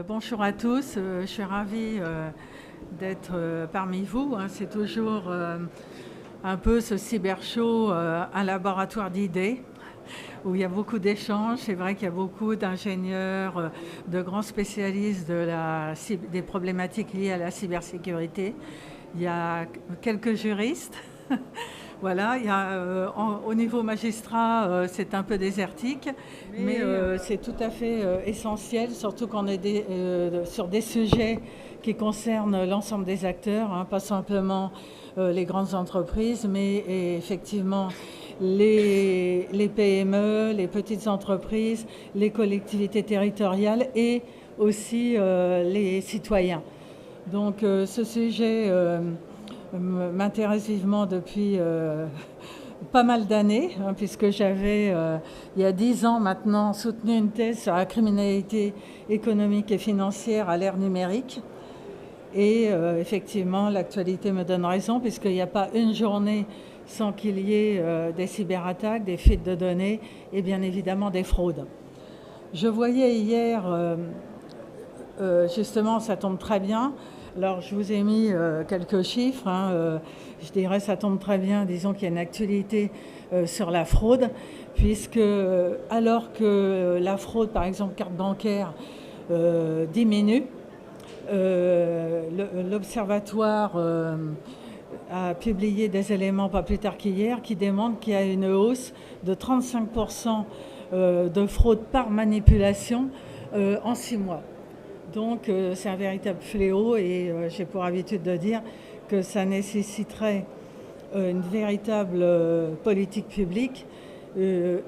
Bonjour à tous, je suis ravie d'être parmi vous, hein. C'est toujours un peu ce cybershow, un laboratoire d'idées où il y a beaucoup d'échanges. C'est vrai qu'il y a beaucoup d'ingénieurs, de grands spécialistes des problématiques liées à la cybersécurité. Il y a quelques juristes. Voilà, il y a, au niveau magistrat, c'est un peu désertique, mais c'est tout à fait essentiel, surtout qu'on est sur des sujets qui concernent l'ensemble des acteurs, hein, pas simplement les grandes entreprises, mais effectivement les PME, les petites entreprises, les collectivités territoriales et aussi les citoyens. Donc ce sujet m'intéresse vivement depuis pas mal d'années, hein, puisque j'avais, il y a 10 ans maintenant, soutenu une thèse sur la criminalité économique et financière à l'ère numérique. Et effectivement, l'actualité me donne raison, puisqu'il n'y a pas une journée sans qu'il y ait des cyberattaques, des fuites de données et bien évidemment des fraudes. Je voyais hier, justement, ça tombe très bien. Alors, je vous ai mis quelques chiffres, hein, je dirais ça tombe très bien, disons qu'il y a une actualité sur la fraude, puisque alors que la fraude, par exemple, carte bancaire, diminue, l'Observatoire a publié des éléments pas plus tard qu'hier qui démontrent qu'il y a une hausse de 35% de fraude par manipulation en 6 mois. Donc c'est un véritable fléau et j'ai pour habitude de dire que ça nécessiterait une véritable politique publique,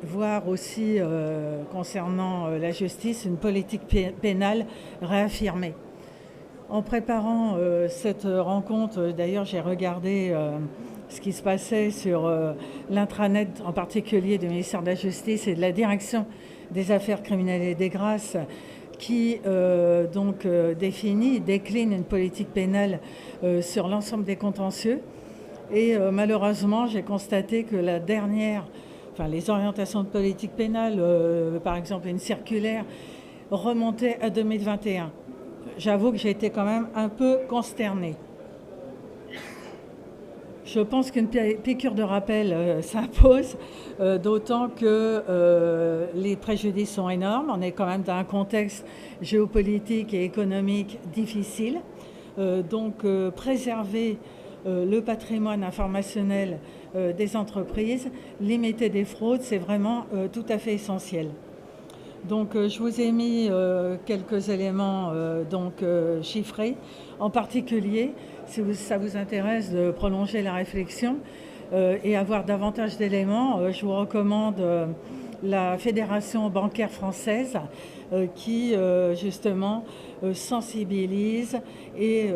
voire aussi concernant la justice, une politique pénale réaffirmée. En préparant cette rencontre, d'ailleurs j'ai regardé ce qui se passait sur l'intranet en particulier du ministère de la Justice et de la Direction des affaires criminelles et des grâces, qui décline une politique pénale sur l'ensemble des contentieux. Et malheureusement, j'ai constaté que les orientations de politique pénale, par exemple une circulaire, remontaient à 2021. J'avoue que j'ai été quand même un peu consternée. Je pense qu'une piqûre de rappel s'impose, d'autant que les préjudices sont énormes. On est quand même dans un contexte géopolitique et économique difficile. Donc préserver le patrimoine informationnel des entreprises, limiter des fraudes, c'est vraiment tout à fait essentiel. Donc je vous ai mis quelques éléments chiffrés. En particulier, si ça vous intéresse de prolonger la réflexion et avoir davantage d'éléments, je vous recommande la Fédération bancaire française qui justement sensibilise et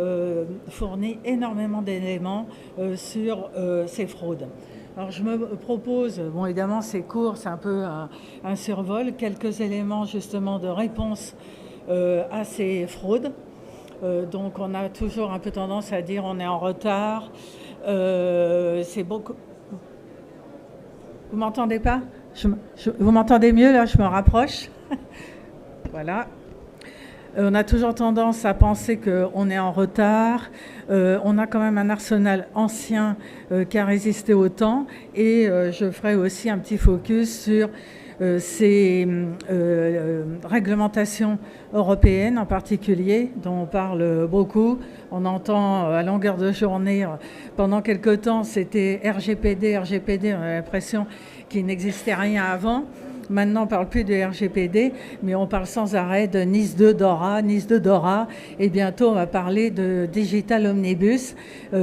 fournit énormément d'éléments sur ces fraudes. Alors je me propose, bon évidemment c'est court, c'est un peu un survol, quelques éléments justement de réponse à ces fraudes. Donc on a toujours un peu tendance à dire on est en retard, c'est beaucoup... Vous m'entendez pas? Vous m'entendez mieux là, je me rapproche. Voilà. On a toujours tendance à penser qu'on est en retard. On a quand même un arsenal ancien qui a résisté au temps. Et je ferai aussi un petit focus sur ces réglementations européennes en particulier, dont on parle beaucoup. On entend à longueur de journée, pendant quelque temps, c'était RGPD, on a l'impression qu'il n'existait rien avant. Maintenant, on ne parle plus de RGPD, mais on parle sans arrêt de NIS 2 DORA, et bientôt on va parler de Digital Omnibus,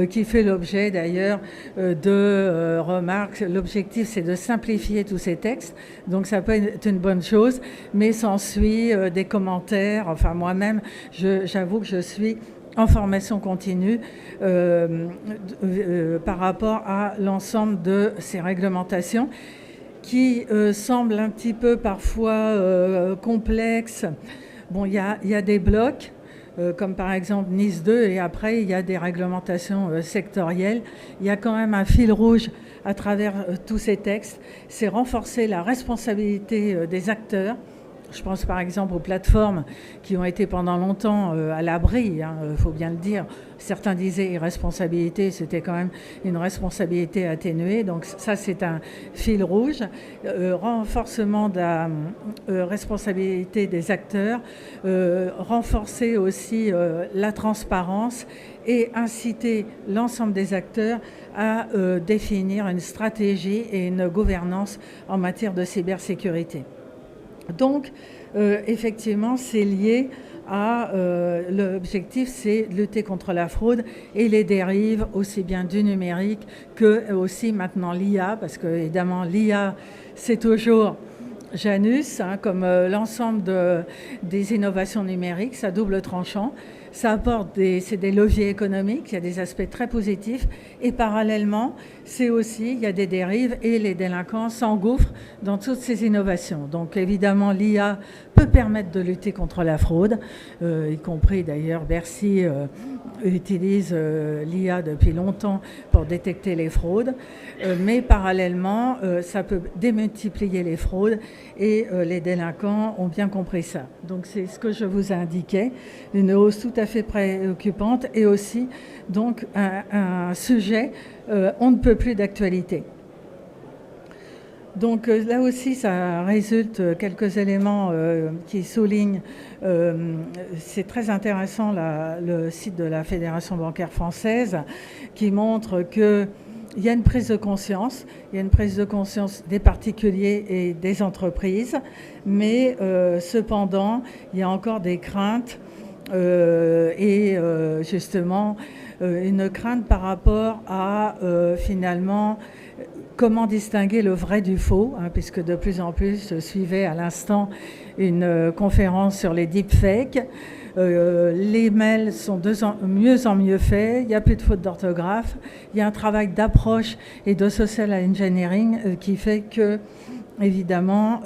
qui fait l'objet d'ailleurs de remarques. L'objectif, c'est de simplifier tous ces textes, donc ça peut être une bonne chose, mais s'ensuit des commentaires. Enfin, moi-même, j'avoue que je suis en formation continue par rapport à l'ensemble de ces réglementations, qui semble un petit peu parfois complexe. Bon, il y a des blocs, comme par exemple NIS 2, et après il y a des réglementations sectorielles. Il y a quand même un fil rouge à travers tous ces textes, c'est renforcer la responsabilité des acteurs, Je pense par exemple aux plateformes qui ont été pendant longtemps à l'abri, faut bien le dire. Certains disaient irresponsabilité, c'était quand même une responsabilité atténuée. Donc ça, c'est un fil rouge. Renforcement de la responsabilité des acteurs, renforcer aussi la transparence et inciter l'ensemble des acteurs à définir une stratégie et une gouvernance en matière de cybersécurité. Donc, effectivement, c'est lié à l'objectif, c'est lutter contre la fraude et les dérives, aussi bien du numérique que aussi maintenant l'IA, parce que évidemment l'IA, c'est toujours Janus, comme l'ensemble des innovations numériques, ça double tranchant. Ça apporte c'est des leviers économiques, il y a des aspects très positifs et parallèlement, il y a des dérives et les délinquants s'engouffrent dans toutes ces innovations. Donc évidemment, l'IA peut permettre de lutter contre la fraude, y compris d'ailleurs Bercy utilise l'IA depuis longtemps pour détecter les fraudes, mais parallèlement, ça peut démultiplier les fraudes et les délinquants ont bien compris ça. Donc c'est ce que je vous indiquais, une hausse tout à fait préoccupante et aussi donc un sujet on ne peut plus d'actualité. Donc là aussi, ça résulte quelques éléments qui soulignent, c'est très intéressant le site de la Fédération bancaire française qui montre qu'il y a une prise de conscience, des particuliers et des entreprises, mais cependant, il y a encore des craintes et justement une crainte par rapport à finalement comment distinguer le vrai du faux, puisque de plus en plus je suivais à l'instant une conférence sur les deepfakes. Les mails sont de mieux en mieux faits, il n'y a plus de fautes d'orthographe, il y a un travail d'approche et de social engineering qui fait que évidemment,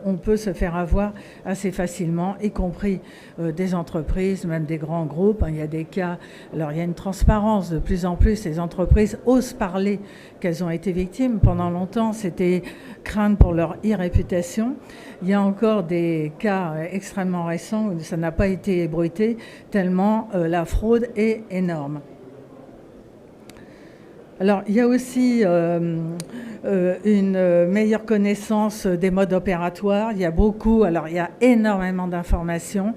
on peut se faire avoir assez facilement, y compris des entreprises, même des grands groupes. Il y a des cas, alors il y a une transparence de plus en plus, les entreprises osent parler qu'elles ont été victimes. Pendant longtemps, c'était crainte pour leur e-réputation. Il y a encore des cas extrêmement récents où ça n'a pas été ébruité, tellement la fraude est énorme. Alors, il y a aussi une meilleure connaissance des modes opératoires. Il y a énormément d'informations,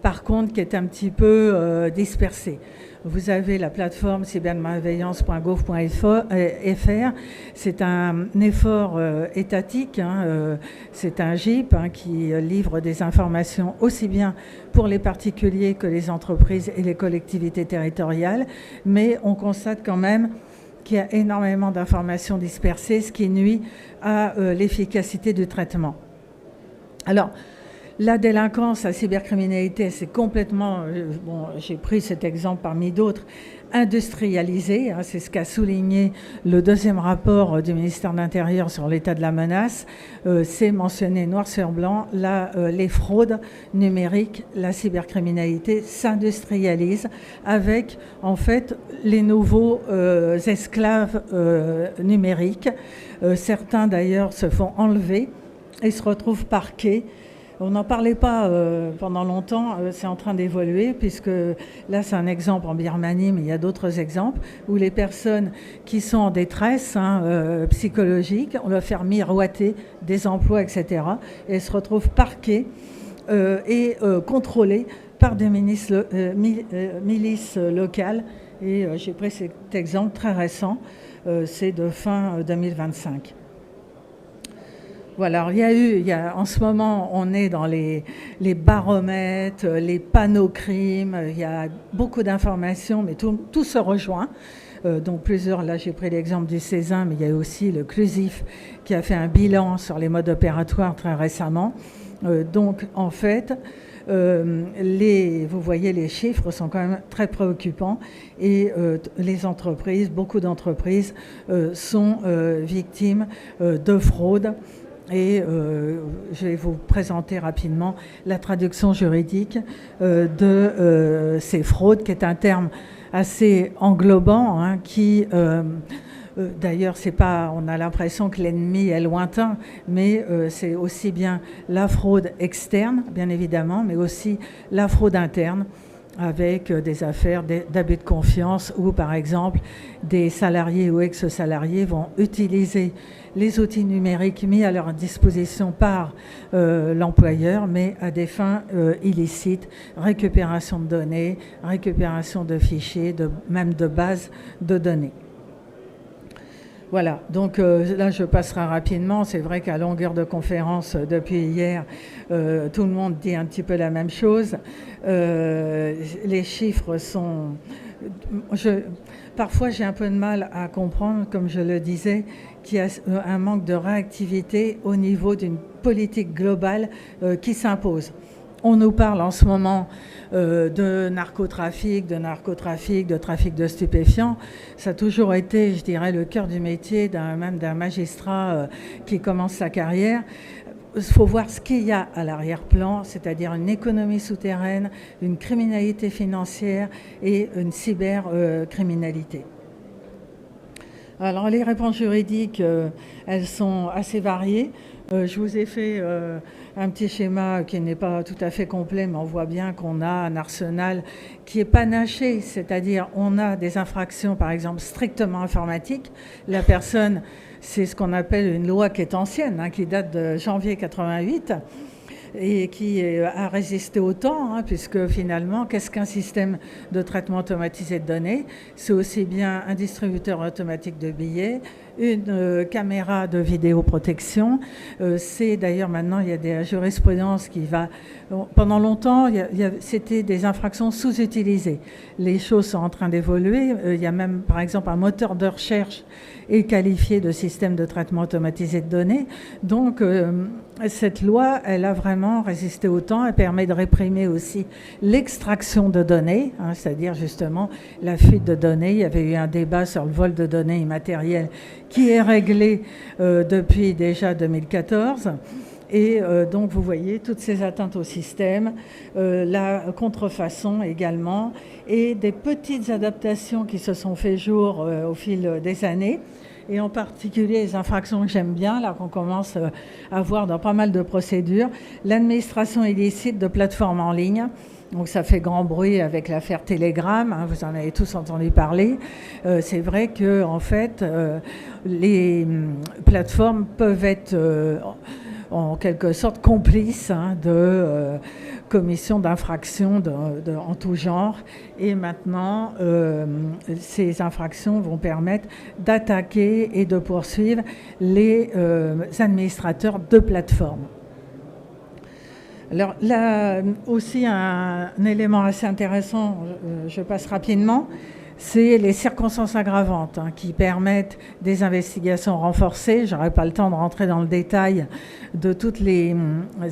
par contre, qui est un petit peu dispersée. Vous avez la plateforme cybermalveillance.gouv.fr. C'est un effort étatique, c'est un GIP qui livre des informations aussi bien pour les particuliers que les entreprises et les collectivités territoriales. Mais on constate quand même qu'il y a énormément d'informations dispersées, ce qui nuit à l'efficacité du traitement. Alors, la délinquance, la cybercriminalité, c'est complètement, j'ai pris cet exemple parmi d'autres, industrialisé. C'est ce qu'a souligné le deuxième rapport du ministère de l'Intérieur sur l'état de la menace. C'est mentionné noir sur blanc, les fraudes numériques, la cybercriminalité s'industrialise avec en fait les nouveaux esclaves numériques. Certains d'ailleurs se font enlever et se retrouvent parqués. On n'en parlait pas pendant longtemps, c'est en train d'évoluer puisque là c'est un exemple en Birmanie, mais il y a d'autres exemples où les personnes qui sont en détresse psychologique, on leur fait miroiter des emplois, etc. Et elles se retrouvent parquées et contrôlées par des milices locales. Et j'ai pris cet exemple très récent, c'est de fin 2025. Voilà, il y a en ce moment, on est dans les baromètres, les panneaux crimes, il y a beaucoup d'informations, mais tout se rejoint. Donc plusieurs, là j'ai pris l'exemple du Césin, mais il y a aussi le CLUSIF qui a fait un bilan sur les modes opératoires très récemment. Donc en fait, vous voyez, les chiffres sont quand même très préoccupants et les entreprises, beaucoup d'entreprises sont victimes de fraude. Et je vais vous présenter rapidement la traduction juridique de ces fraudes, qui est un terme assez englobant, qui D'ailleurs, c'est pas, on a l'impression que l'ennemi est lointain, mais c'est aussi bien la fraude externe, bien évidemment, mais aussi la fraude interne, avec des affaires d'abus de confiance où, par exemple, des salariés ou ex-salariés vont utiliser les outils numériques mis à leur disposition par l'employeur, mais à des fins illicites, récupération de données, récupération de fichiers, même de bases de données. Voilà, donc là je passerai rapidement. C'est vrai qu'à longueur de conférence depuis hier, tout le monde dit un petit peu la même chose. Les chiffres sont... Parfois j'ai un peu de mal à comprendre, comme je le disais, qu'il y a un manque de réactivité au niveau d'une politique globale qui s'impose. On nous parle en ce moment de narcotrafic, de trafic de stupéfiants. Ça a toujours été, je dirais, le cœur du métier même d'un magistrat qui commence sa carrière. Il faut voir ce qu'il y a à l'arrière-plan, c'est-à-dire une économie souterraine, une criminalité financière et une cybercriminalité. Alors les réponses juridiques, elles sont assez variées. Je vous ai fait un petit schéma qui n'est pas tout à fait complet, mais on voit bien qu'on a un arsenal qui est panaché, c'est-à-dire on a des infractions, par exemple, strictement informatiques. La personne, c'est ce qu'on appelle une loi qui est ancienne, qui date de janvier 88, et qui a résisté au temps, puisque finalement, qu'est-ce qu'un système de traitement automatisé de données? C'est aussi bien un distributeur automatique de billets, une caméra de vidéoprotection. C'est d'ailleurs maintenant, il y a des jurisprudences qui va... Pendant longtemps, c'était des infractions sous-utilisées. Les choses sont en train d'évoluer. Il y a même, par exemple, un moteur de recherche est qualifié de système de traitement automatisé de données. Donc, cette loi, elle a vraiment résisté au temps. Elle permet de réprimer aussi l'extraction de données, c'est-à-dire justement la fuite de données. Il y avait eu un débat sur le vol de données immatérielles qui est réglé depuis déjà 2014. Et donc, vous voyez toutes ces atteintes au système, la contrefaçon également, et des petites adaptations qui se sont fait jour au fil des années, et en particulier les infractions que j'aime bien, là qu'on commence à voir dans pas mal de procédures, l'administration illicite de plateformes en ligne. Donc ça fait grand bruit avec l'affaire Telegram, vous en avez tous entendu parler. C'est vrai que en fait, les plateformes peuvent être en quelque sorte complices de commission d'infractions en tout genre. Et maintenant, ces infractions vont permettre d'attaquer et de poursuivre les administrateurs de plateformes. Alors là aussi, un élément assez intéressant, je passe rapidement, c'est les circonstances aggravantes qui permettent des investigations renforcées. Je n'aurai pas le temps de rentrer dans le détail de toutes les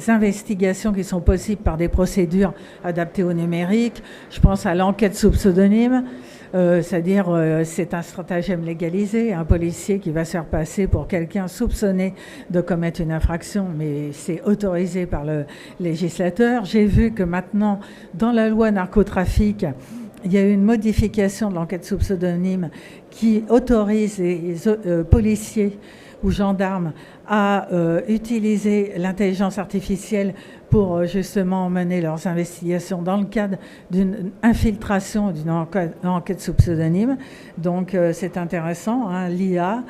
investigations qui sont possibles par des procédures adaptées au numérique. Je pense à l'enquête sous pseudonyme, c'est-à-dire c'est un stratagème légalisé, un policier qui va se faire passer pour quelqu'un soupçonné de commettre une infraction, mais c'est autorisé par le législateur. J'ai vu que maintenant, dans la loi narcotrafic, il y a eu une modification de l'enquête sous pseudonyme qui autorise les policiers ou gendarmes à utiliser l'intelligence artificielle pour justement mener leurs investigations dans le cadre d'une infiltration d'une enquête sous pseudonyme. Donc c'est intéressant, l'IA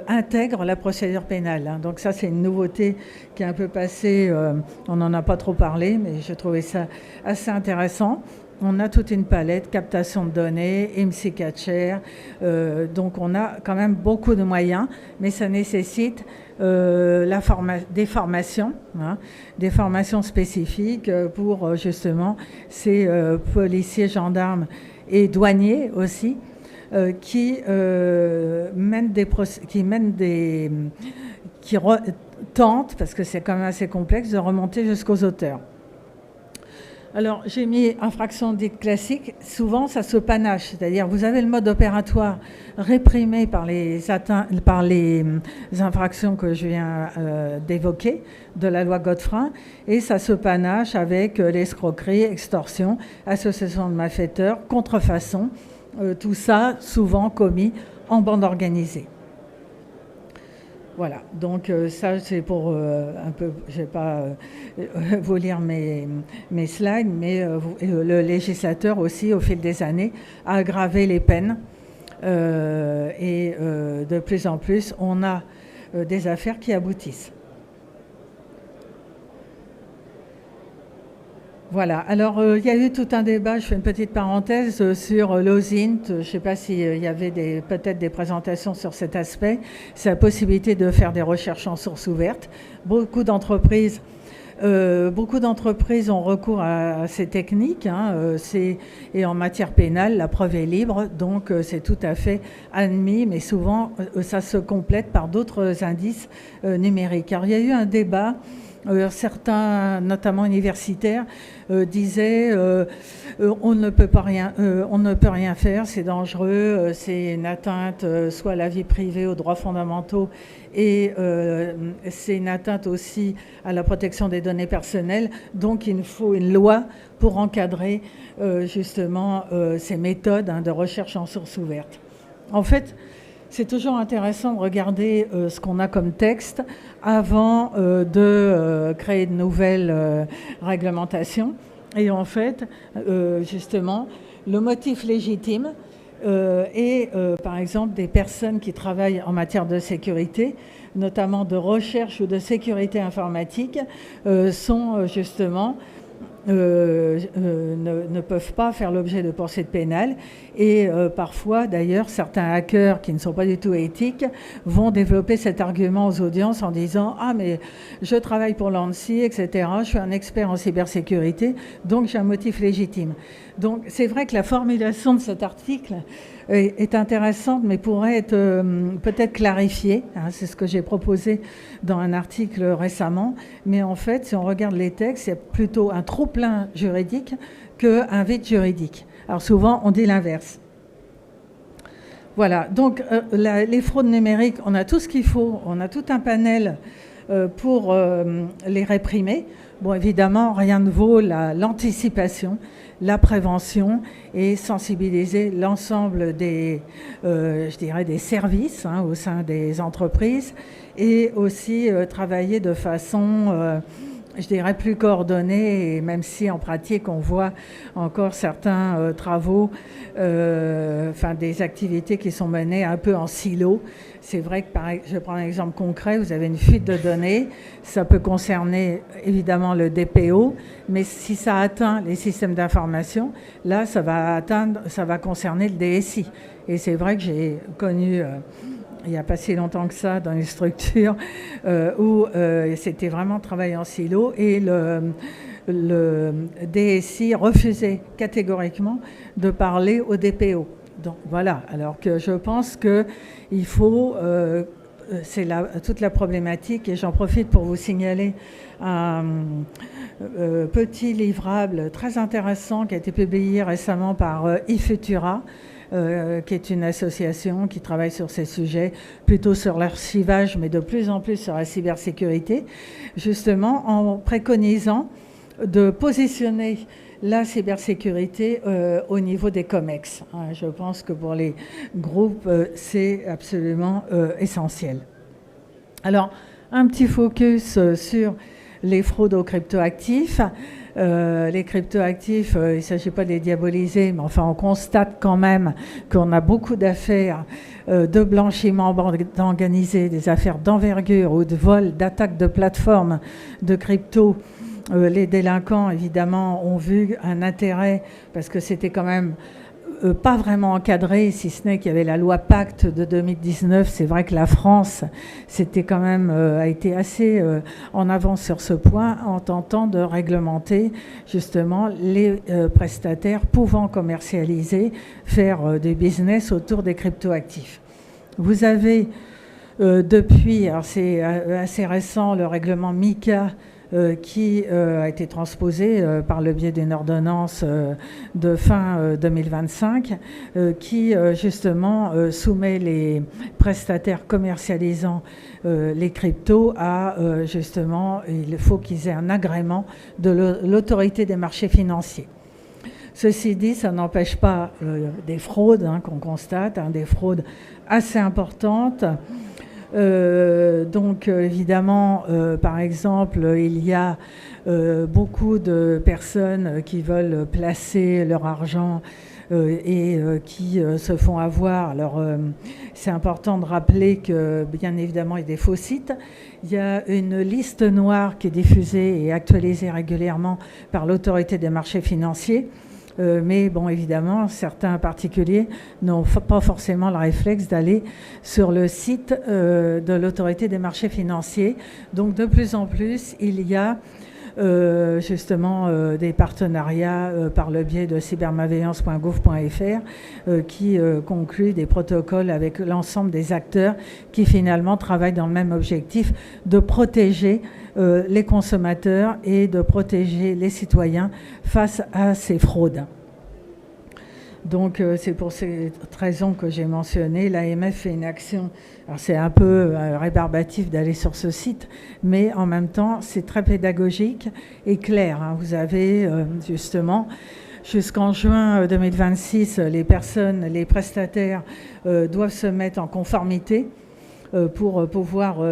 intègre la procédure pénale. Donc ça c'est une nouveauté qui est un peu passée, on n'en a pas trop parlé, mais je trouvais ça assez intéressant. On a toute une palette, captation de données, IMSI Catcher, donc on a quand même beaucoup de moyens, mais ça nécessite des formations, des formations spécifiques pour justement ces policiers, gendarmes et douaniers aussi, qui tentent, parce que c'est quand même assez complexe, de remonter jusqu'aux auteurs. Alors, j'ai mis infraction dite classique. Souvent, ça se panache. C'est-à-dire, vous avez le mode opératoire réprimé par les infractions que je viens d'évoquer de la loi Godefroy. Et ça se panache avec l'escroquerie, extorsion, association de malfaiteurs, contrefaçon. tout ça souvent commis en bande organisée. Voilà, donc ça c'est pour un peu, je ne vais pas vous lire mes slides, mais le législateur aussi, au fil des années, a aggravé les peines et de plus en plus, on a des affaires qui aboutissent. Voilà, alors il y a eu tout un débat, je fais une petite parenthèse, sur l'OSINT. Je ne sais pas s'il y avait peut-être des présentations sur cet aspect. C'est la possibilité de faire des recherches en source ouverte. Beaucoup d'entreprises ont recours à ces techniques, hein, et en matière pénale, la preuve est libre, donc c'est tout à fait admis, mais souvent ça se complète par d'autres indices numériques. Alors il y a eu un débat. Certains, notamment universitaires, disaient on ne peut rien faire, c'est dangereux, c'est une atteinte soit à la vie privée, aux droits fondamentaux, et c'est une atteinte aussi à la protection des données personnelles. Donc il faut une loi pour encadrer justement ces méthodes, hein, de recherche en source ouverte. En fait, c'est toujours intéressant de regarder ce qu'on a comme texte avant de créer de nouvelles réglementations. Et en fait, justement, le motif légitime et par exemple des personnes qui travaillent en matière de sécurité, notamment de recherche ou de sécurité informatique, sont justement ne peuvent pas faire l'objet de poursuites pénales. Et parfois, d'ailleurs, certains hackers qui ne sont pas du tout éthiques vont développer cet argument aux audiences en disant « Ah, mais je travaille pour l'ANSSI, etc. Je suis un expert en cybersécurité, donc j'ai un motif légitime. » Donc, c'est vrai que la formulation de cet article est intéressante, mais pourrait être peut-être clarifiée. Hein, c'est ce que j'ai proposé dans un article récemment. Mais en fait, si on regarde les textes, c'est plutôt un trop-plein juridique qu'un vide juridique. Alors souvent, on dit l'inverse. Voilà, donc les fraudes numériques, on a tout ce qu'il faut, on a tout un panel pour les réprimer. Bon, évidemment, rien ne vaut l'anticipation, la prévention et sensibiliser l'ensemble des, je dirais, des services, hein, au sein des entreprises, et aussi travailler de façon je dirais plus coordonnée, et même si en pratique on voit encore certains travaux, enfin des activités qui sont menées un peu en silo. C'est vrai que, je prends un exemple concret, vous avez une fuite de données, ça peut concerner évidemment le DPO, mais si ça atteint les systèmes d'information, là ça va concerner le DSI. Et c'est vrai que j'ai connu il n'y a pas si longtemps que ça dans une structure où c'était vraiment travail en silo, et le DSI refusait catégoriquement de parler au DPO. Donc voilà, alors que je pense qu'il faut, c'est toute la problématique, et j'en profite pour vous signaler un petit livrable très intéressant qui a été publié récemment par eFutura, qui est une association qui travaille sur ces sujets, plutôt sur l'archivage, mais de plus en plus sur la cybersécurité, justement en préconisant de positionner la cybersécurité au niveau des COMEX. Je pense que pour les groupes, c'est absolument essentiel. Alors, un petit focus sur les fraudes aux cryptoactifs. Les cryptoactifs, il ne s'agit pas de les diaboliser, mais enfin on constate quand même qu'on a beaucoup d'affaires de blanchiment organisé, des affaires d'envergure ou de vol, d'attaques de plateformes de crypto. Les délinquants, évidemment, ont vu un intérêt parce que c'était quand même pas vraiment encadré, si ce n'est qu'il y avait la loi Pacte de 2019. C'est vrai que la France c'était quand même a été assez en avance sur ce point, en tentant de réglementer justement les prestataires pouvant commercialiser, faire des business autour des cryptoactifs. Vous avez depuis, alors c'est assez récent, le règlement MiCA qui a été transposé par le biais d'une ordonnance de fin 2025 qui justement soumet les prestataires commercialisant les cryptos à justement, il faut qu'ils aient un agrément de l'autorité des marchés financiers. Ceci dit, ça n'empêche pas des fraudes qu'on constate, des fraudes assez importantes. Donc évidemment, par exemple, il y a beaucoup de personnes qui veulent placer leur argent et qui se font avoir. Alors c'est important de rappeler que bien évidemment il y a des faux sites. Il y a une liste noire qui est diffusée et actualisée régulièrement par l'autorité des marchés financiers. Mais bon, évidemment, certains particuliers n'ont pas forcément le réflexe d'aller sur le site de l'autorité des marchés financiers. Donc, de plus en plus, il y a justement des partenariats par le biais de cybermalveillance.gouv.fr qui concluent des protocoles avec l'ensemble des acteurs qui finalement travaillent dans le même objectif de protéger les consommateurs et de protéger les citoyens face à ces fraudes. Donc c'est pour cette raison que j'ai mentionné, l'AMF fait une action, alors c'est un peu rébarbatif d'aller sur ce site, mais en même temps c'est très pédagogique et clair. Vous avez justement jusqu'en juin 2026, les prestataires doivent se mettre en conformité pour pouvoir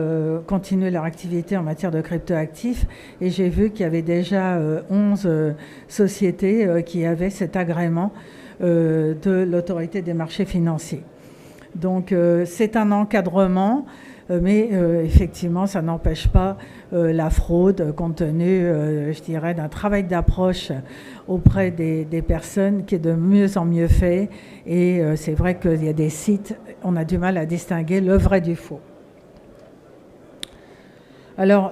continuer leur activité en matière de cryptoactifs. Et j'ai vu qu'il y avait déjà 11 sociétés qui avaient cet agrément de l'autorité des marchés financiers. Donc c'est un encadrement, mais effectivement ça n'empêche pas la fraude compte tenu, je dirais, d'un travail d'approche auprès des personnes qui est de mieux en mieux fait. Et c'est vrai qu'il y a des sites, on a du mal à distinguer le vrai du faux. Alors,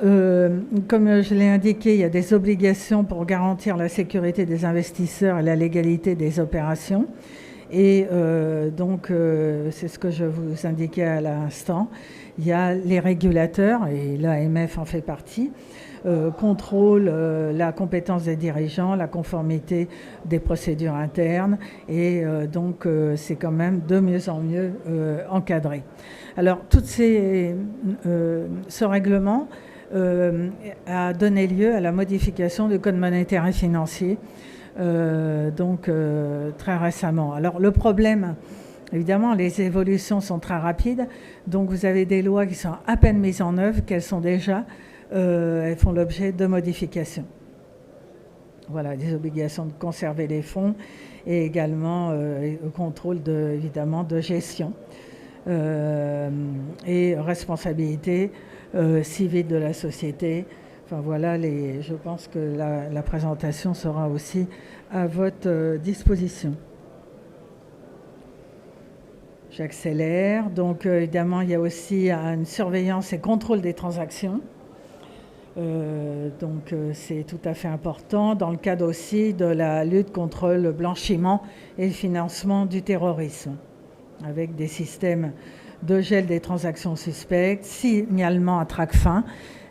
comme je l'ai indiqué, il y a des obligations pour garantir la sécurité des investisseurs et la légalité des opérations. Et donc, c'est ce que je vous indiquais à l'instant. Il y a les régulateurs, et l'AMF en fait partie, contrôlent la compétence des dirigeants, la conformité des procédures internes, et donc c'est quand même de mieux en mieux encadré. Alors, ce règlement a donné lieu à la modification du Code monétaire et financier, donc très récemment. Alors, le problème, évidemment, les évolutions sont très rapides, donc vous avez des lois qui sont à peine mises en œuvre, qu'elles sont déjà, elles font l'objet de modifications. Voilà, des obligations de conserver les fonds et également le contrôle évidemment de gestion et responsabilité civile de la société. Enfin voilà, je pense que la présentation sera aussi à votre disposition. J'accélère. Donc évidemment, il y a aussi une surveillance et contrôle des transactions. Donc c'est tout à fait important dans le cadre aussi de la lutte contre le blanchiment et le financement du terrorisme, avec des systèmes de gel des transactions suspectes, signalement à Tracfin.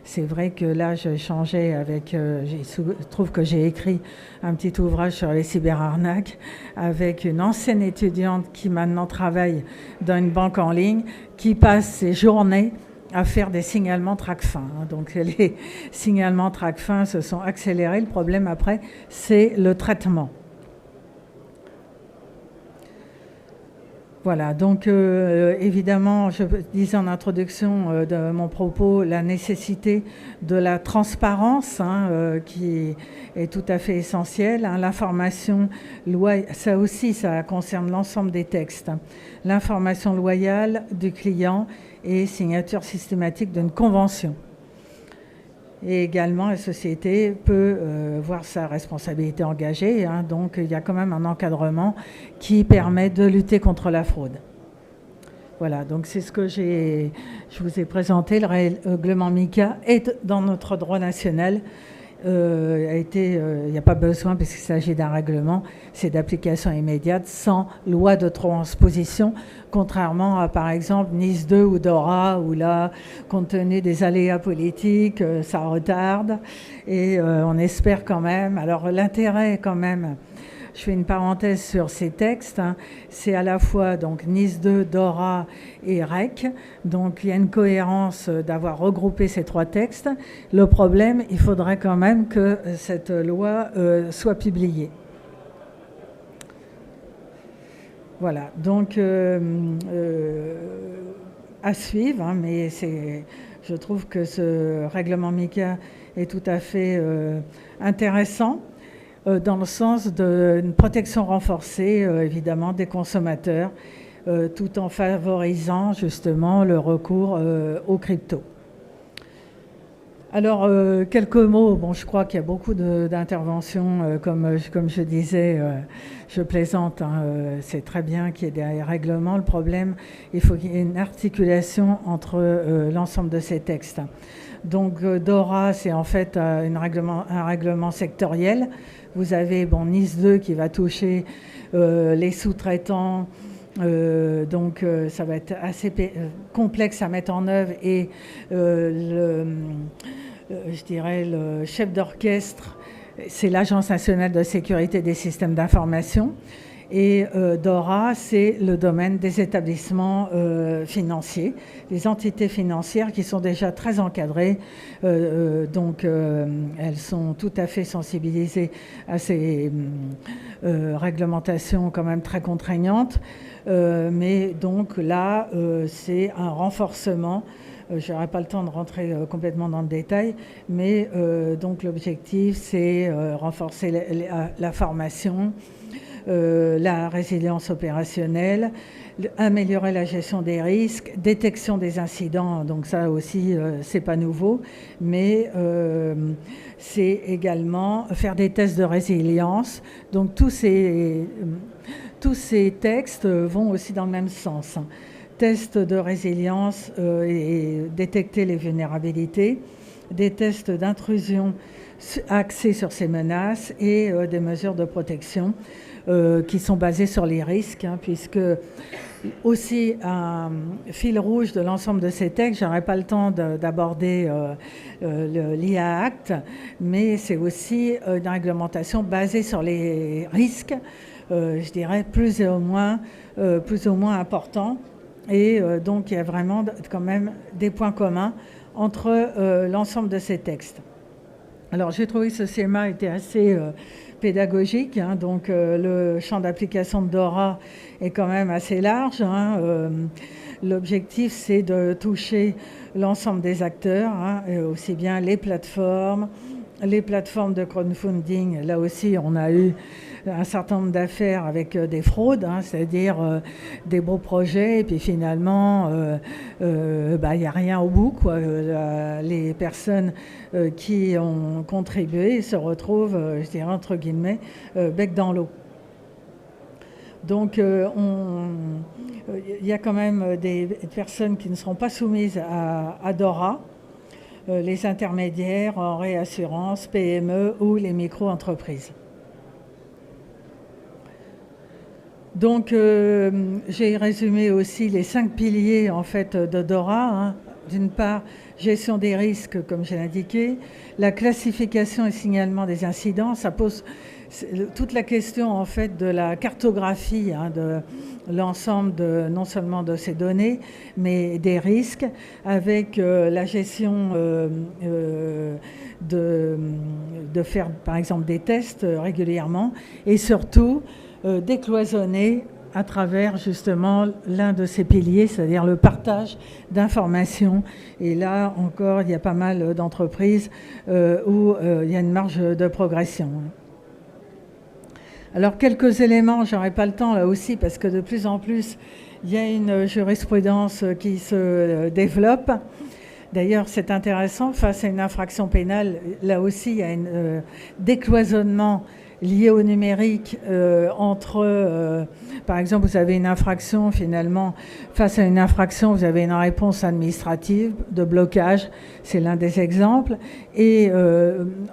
C'est vrai que là, je changeais avec... je trouve que j'ai écrit un petit ouvrage sur les cyberarnaques avec une ancienne étudiante qui maintenant travaille dans une banque en ligne, qui passe ses journées à faire des signalements Tracfin. Donc les signalements Tracfin se sont accélérés. Le problème après, c'est le traitement. Voilà, donc évidemment, je disais en introduction de mon propos la nécessité de la transparence qui est tout à fait essentielle. L'information loyale, ça aussi, ça concerne l'ensemble des textes. L'information loyale du client et signature systématique d'une convention. Et également, la société peut voir sa responsabilité engagée. Donc, il y a quand même un encadrement qui permet de lutter contre la fraude. Voilà, donc c'est ce que je vous ai présenté. Le règlement MiCA est dans notre droit national. Il n'y a pas besoin, puisqu'il s'agit d'un règlement, c'est d'application immédiate, sans loi de transposition, contrairement à, par exemple, Nice 2 ou Dora, où là, compte tenu des aléas politiques, ça retarde. Et on espère quand même, alors l'intérêt quand même, je fais une parenthèse sur ces textes, c'est à la fois donc Nice 2, Dora et REC. Donc il y a une cohérence d'avoir regroupé ces trois textes. Le problème, il faudrait quand même que cette loi soit publiée. Voilà, donc à suivre, hein, mais je trouve que ce règlement MICA est tout à fait intéressant dans le sens d'une protection renforcée, évidemment, des consommateurs, tout en favorisant justement le recours aux cryptos. Alors, quelques mots. Bon, je crois qu'il y a beaucoup d'interventions, comme je disais, je plaisante, hein, c'est très bien qu'il y ait des règlements. Le problème, il faut qu'il y ait une articulation entre l'ensemble de ces textes. Donc, DORA, c'est en fait un règlement sectoriel. Vous avez NIS 2 qui va toucher les sous-traitants. Donc ça va être assez complexe à mettre en œuvre et je dirais le chef d'orchestre, c'est l'Agence nationale de sécurité des systèmes d'information. Et DORA, c'est le domaine des établissements financiers, des entités financières qui sont déjà très encadrées. Donc, elles sont tout à fait sensibilisées à ces réglementations quand même très contraignantes. Mais donc là, c'est un renforcement. Je n'aurai pas le temps de rentrer complètement dans le détail, mais donc l'objectif, c'est renforcer la formation, la résilience opérationnelle, améliorer la gestion des risques, détection des incidents, donc ça aussi c'est pas nouveau, mais c'est également faire des tests de résilience. Donc tous ces textes vont aussi dans le même sens. Tests de résilience et détecter les vulnérabilités, des tests d'intrusion axés sur ces menaces et des mesures de protection qui sont basées sur les risques, hein, puisque aussi un fil rouge de l'ensemble de ces textes, je n'aurai pas le temps d'aborder l'IA Act, mais c'est aussi une réglementation basée sur les risques, je dirais plus ou moins importants. Et donc il y a vraiment quand même des points communs entre l'ensemble de ces textes. Alors j'ai trouvé que ce schéma était assez pédagogique, hein, donc le champ d'application de DORA est quand même assez large, hein, l'objectif c'est de toucher l'ensemble des acteurs, hein, aussi bien les plateformes de crowdfunding. Là aussi on a eu un certain nombre d'affaires avec des fraudes, hein, c'est-à-dire des beaux projets et puis finalement il n'y a rien au bout, quoi. Les personnes qui ont contribué se retrouvent, je dirais entre guillemets, bec dans l'eau. Donc il y a quand même des personnes qui ne seront pas soumises à DORA, les intermédiaires en réassurance, PME ou les micro-entreprises. Donc, j'ai résumé aussi les 5 piliers en fait de DORA. Hein. D'une part, gestion des risques, comme j'ai indiqué, la classification et signalement des incidents. Ça pose toute la question en fait de la cartographie, hein, de l'ensemble non seulement de ces données, mais des risques, avec la gestion de faire par exemple des tests régulièrement et surtout décloisonner à travers justement l'un de ces piliers, c'est-à-dire le partage d'informations. Et là encore, il y a pas mal d'entreprises où il y a une marge de progression. Alors quelques éléments, j'aurai pas le temps là aussi parce que de plus en plus, il y a une jurisprudence qui se développe. D'ailleurs, c'est intéressant, face à une infraction pénale, là aussi, il y a un décloisonnement lié au numérique entre, par exemple, vous avez une infraction, finalement, face à une infraction, vous avez une réponse administrative de blocage, c'est l'un des exemples, et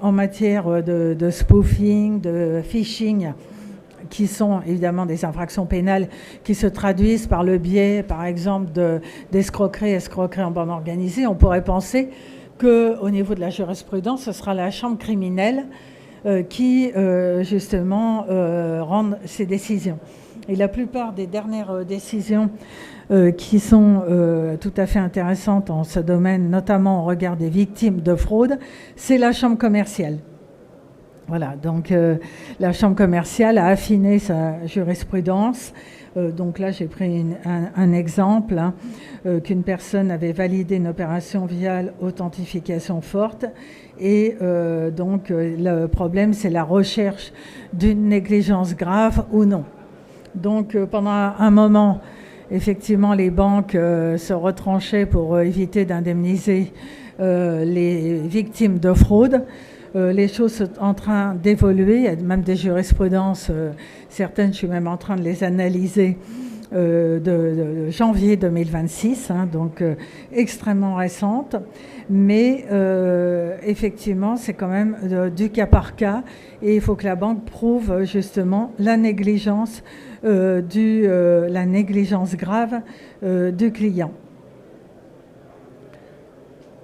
en matière de spoofing, de phishing, qui sont évidemment des infractions pénales qui se traduisent par le biais, par exemple, d'escroquerie en bande organisée, on pourrait penser qu'au niveau de la jurisprudence, ce sera la chambre criminelle qui, justement, rend ces décisions. Et la plupart des dernières décisions qui sont tout à fait intéressantes en ce domaine, notamment au regard des victimes de fraude, c'est la chambre commerciale. Voilà, donc la chambre commerciale a affiné sa jurisprudence Donc là, j'ai pris un exemple, hein, qu'une personne avait validé une opération via authentification forte. Et donc, le problème, c'est la recherche d'une négligence grave ou non. Donc, pendant un moment, effectivement, les banques se retranchaient pour éviter d'indemniser les victimes de fraude. Les choses sont en train d'évoluer. Il y a même des jurisprudences, certaines, je suis même en train de les analyser, de janvier 2026, hein, donc extrêmement récente. Mais effectivement, c'est quand même du cas par cas. Et il faut que la banque prouve justement la négligence, la négligence grave du client.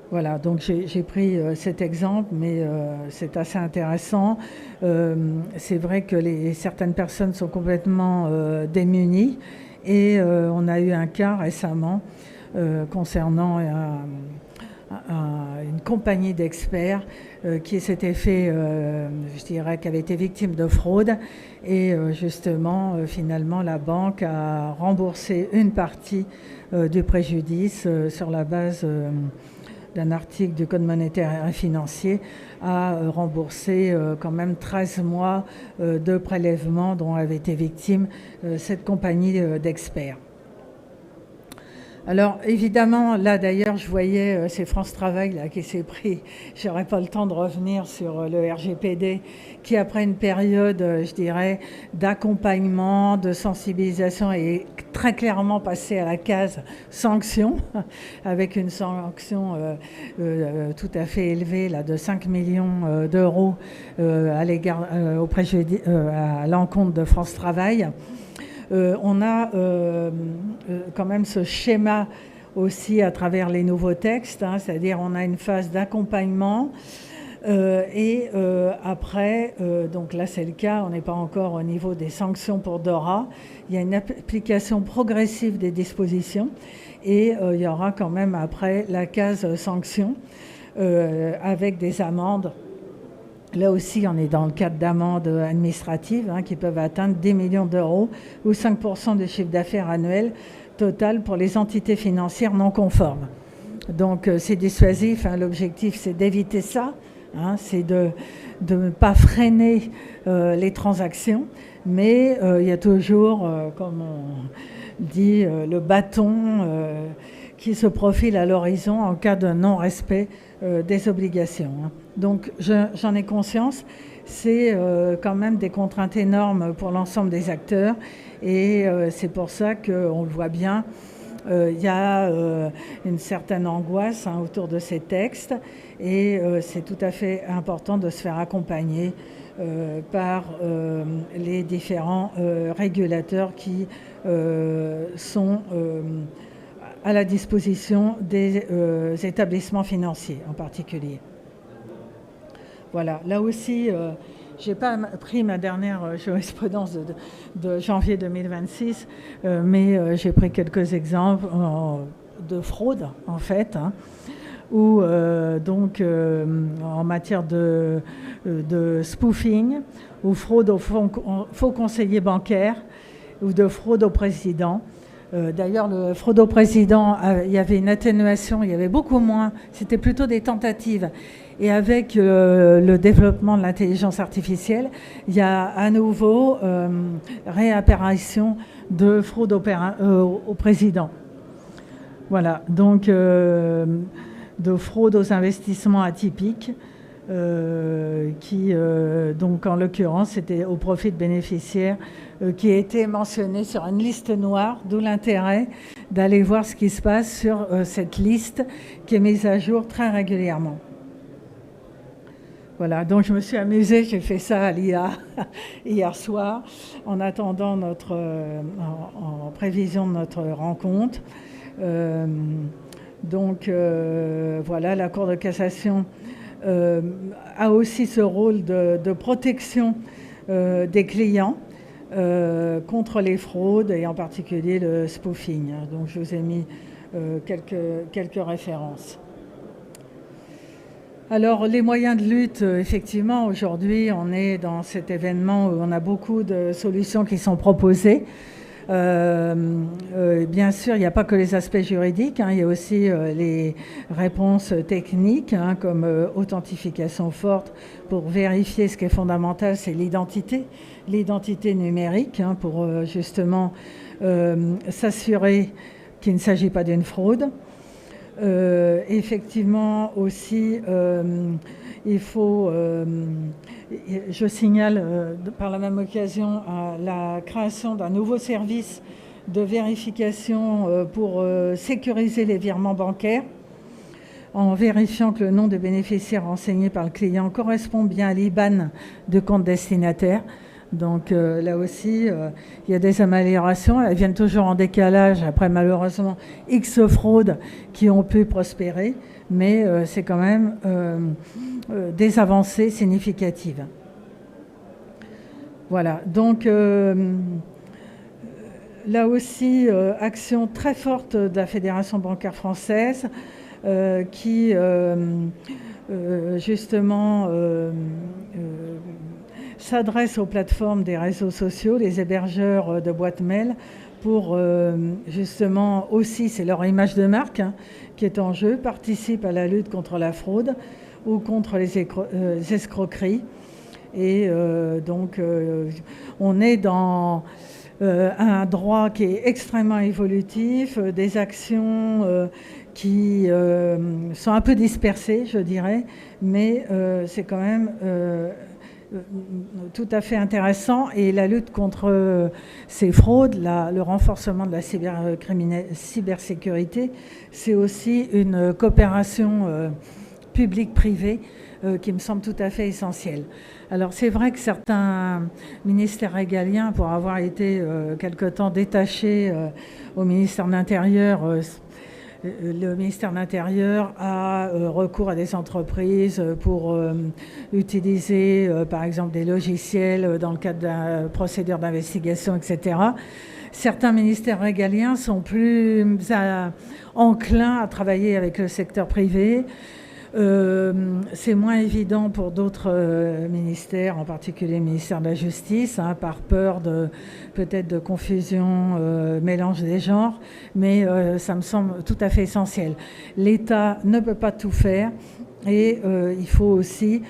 Voilà, donc j'ai pris cet exemple, mais c'est assez intéressant. C'est vrai que certaines personnes sont complètement démunies et on a eu un cas récemment concernant une compagnie d'experts qui s'était fait, je dirais, qui avait été victime de fraude et justement, finalement, la banque a remboursé une partie du préjudice sur la base d'un article du Code monétaire et financier, a remboursé quand même 13 mois de prélèvements dont avait été victime cette compagnie d'experts. Alors évidemment, là d'ailleurs, je voyais c'est France Travail là, qui s'est pris, j'aurais pas le temps de revenir sur le RGPD, qui après une période, je dirais, d'accompagnement, de sensibilisation est très clairement passé à la case sanction, avec une sanction tout à fait élevée là, de 5 millions d'euros à l'encontre de France Travail. On a quand même ce schéma aussi à travers les nouveaux textes, hein, c'est-à-dire on a une phase d'accompagnement et après, donc là c'est le cas, on n'est pas encore au niveau des sanctions pour DORA, il y a une application progressive des dispositions et il y aura quand même après la case sanctions avec des amendes. Là aussi, on est dans le cadre d'amendes administratives hein, qui peuvent atteindre 10 millions d'euros ou 5% du chiffre d'affaires annuel total pour les entités financières non conformes. Donc, c'est dissuasif. Hein, l'objectif, c'est d'éviter ça. Hein, c'est de ne pas freiner les transactions. Mais il y a toujours, comme on dit, le bâton qui se profile à l'horizon en cas de non-respect des obligations. Hein. Donc j'en ai conscience, c'est quand même des contraintes énormes pour l'ensemble des acteurs et c'est pour ça qu'on le voit bien, il y a une certaine angoisse hein, autour de ces textes et c'est tout à fait important de se faire accompagner par les différents régulateurs qui sont à la disposition des établissements financiers en particulier. Voilà, là aussi, je n'ai pas pris ma dernière jurisprudence de janvier 2026, mais j'ai pris quelques exemples de fraude, en fait, hein, où donc en matière de spoofing, ou fraude au faux conseiller bancaire, ou de fraude au président. D'ailleurs, le fraude au président, il y avait une atténuation, il y avait beaucoup moins, c'était plutôt des tentatives. Et avec le développement de l'intelligence artificielle, il y a à nouveau réapparition de fraude au président. Voilà, donc de fraude aux investissements atypiques, qui, donc en l'occurrence, c'était au profit de bénéficiaires qui étaient mentionnés sur une liste noire, d'où l'intérêt d'aller voir ce qui se passe sur cette liste qui est mise à jour très régulièrement. Voilà, donc je me suis amusée, j'ai fait ça à l'IA hier soir, en attendant en prévision de notre rencontre. Donc voilà, la Cour de cassation a aussi ce rôle de protection des clients contre les fraudes et en particulier le spoofing. Donc je vous ai mis quelques références. Alors les moyens de lutte, effectivement, aujourd'hui on est dans cet événement où on a beaucoup de solutions qui sont proposées. Bien sûr, il n'y a pas que les aspects juridiques, hein, il y a aussi les réponses techniques, hein, comme authentification forte pour vérifier ce qui est fondamental, c'est l'identité numérique, hein, pour justement s'assurer qu'il ne s'agit pas d'une fraude. Effectivement aussi, il faut, je signale par la même occasion la création d'un nouveau service de vérification pour sécuriser les virements bancaires en vérifiant que le nom de bénéficiaire renseigné par le client correspond bien à l'IBAN de compte destinataire. Donc là aussi, il y a des améliorations. Elles viennent toujours en décalage, après malheureusement X fraudes qui ont pu prospérer, mais c'est quand même des avancées significatives. Voilà, donc là aussi, action très forte de la Fédération bancaire française qui justement s'adresse aux plateformes des réseaux sociaux, les hébergeurs de boîtes mail, pour justement aussi, c'est leur image de marque hein, qui est en jeu, participe à la lutte contre la fraude ou contre les escroqueries. Et donc, on est dans un droit qui est extrêmement évolutif, des actions qui sont un peu dispersées, je dirais, mais c'est quand même tout à fait intéressant. Et la lutte contre ces fraudes, le renforcement de la cybersécurité, c'est aussi une coopération publique-privée qui me semble tout à fait essentielle. Alors c'est vrai que certains ministères régaliens, pour avoir été quelque temps détachés au ministère de l'Intérieur, le ministère de l'Intérieur a recours à des entreprises pour utiliser par exemple des logiciels dans le cadre de procédures d'investigation, etc. Certains ministères régaliens sont plus enclins à travailler avec le secteur privé. C'est moins évident pour d'autres ministères, en particulier le ministère de la Justice, hein, par peur peut-être de confusion, mélange des genres, mais ça me semble tout à fait essentiel. L'État ne peut pas tout faire et il faut aussi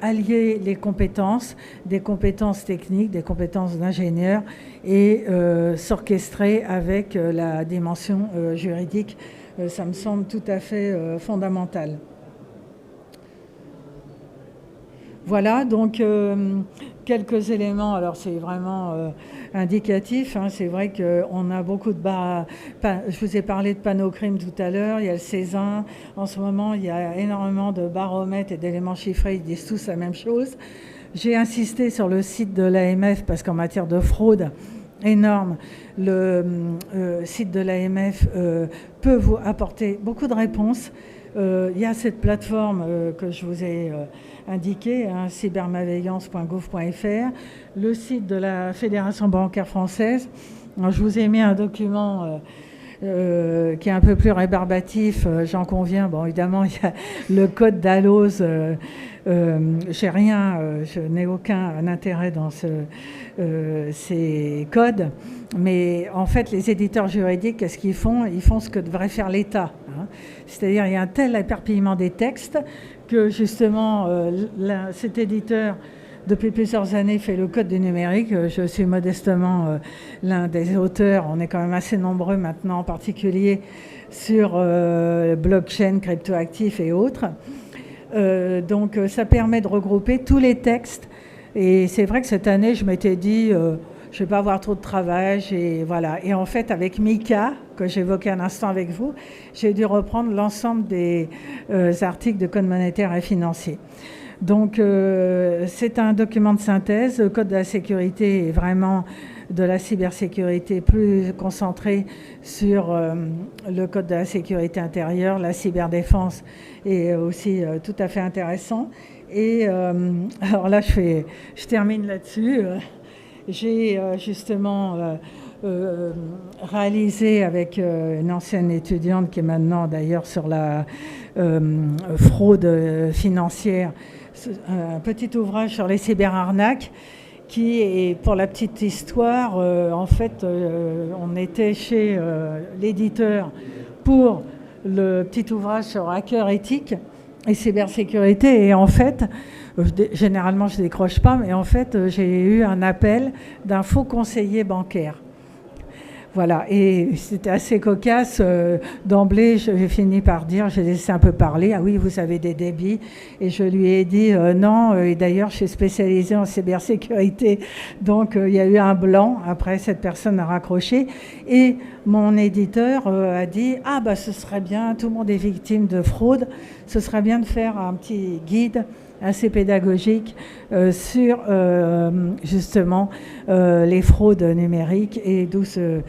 allier les compétences, des compétences techniques, des compétences d'ingénieurs et s'orchestrer avec la dimension juridique. Ça me semble tout à fait fondamental. Voilà, donc quelques éléments. Alors c'est vraiment indicatif. Hein, c'est vrai qu'on a beaucoup de je vous ai parlé de panneaux crime tout à l'heure. Il y a le Césin. En ce moment, il y a énormément de baromètres et d'éléments chiffrés. Ils disent tous la même chose. J'ai insisté sur le site de l'AMF parce qu'en matière de fraude énorme, le site de l'AMF peut vous apporter beaucoup de réponses. Il y a cette plateforme que je vous ai indiquée, hein, cybermalveillance.gouv.fr, le site de la Fédération bancaire française. Alors, je vous ai mis un document qui est un peu plus rébarbatif, j'en conviens. Bon, évidemment, il y a le code d'Alloz. Je n'ai aucun intérêt dans ces codes, mais en fait, les éditeurs juridiques, qu'est-ce qu'ils font? Ils font ce que devrait faire l'État. Hein. C'est-à-dire, il y a un tel éparpillement des textes que justement, cet éditeur, depuis plusieurs années, fait le code du numérique. Je suis modestement l'un des auteurs. On est quand même assez nombreux maintenant, en particulier sur blockchain, cryptoactifs et autres. Donc ça permet de regrouper tous les textes. Et c'est vrai que cette année, je m'étais dit, je ne vais pas avoir trop de travail. Et voilà. Et en fait, avec Mika, que j'évoquais un instant avec vous, j'ai dû reprendre l'ensemble des articles de code monétaire et financier. Donc c'est un document de synthèse. Le code de la sécurité est vraiment de la cybersécurité plus concentré sur le code de la sécurité intérieure, la cyberdéfense est aussi tout à fait intéressant. Et alors là, je termine là-dessus. J'ai justement réalisé avec une ancienne étudiante qui est maintenant d'ailleurs sur la fraude financière, un petit ouvrage sur les cyberarnaques qui est, pour la petite histoire, en fait, on était chez l'éditeur pour le petit ouvrage sur hacker éthique et cybersécurité. Et en fait, généralement, je ne décroche pas, mais en fait, j'ai eu un appel d'un faux conseiller bancaire. Voilà, et c'était assez cocasse. D'emblée, j'ai fini par dire, j'ai laissé un peu parler, ah oui, vous avez des débits. Et je lui ai dit non, et d'ailleurs, je suis spécialisée en cybersécurité. Donc, il y a eu un blanc. Après, cette personne a raccroché. Et mon éditeur a dit, ah bah ce serait bien, tout le monde est victime de fraude, ce serait bien de faire un petit guide assez pédagogique sur justement les fraudes numériques, et d'où ce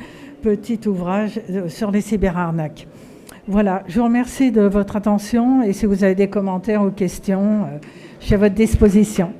petit ouvrage sur les cyberarnaques. Voilà, je vous remercie de votre attention, et si vous avez des commentaires ou questions, je suis à votre disposition.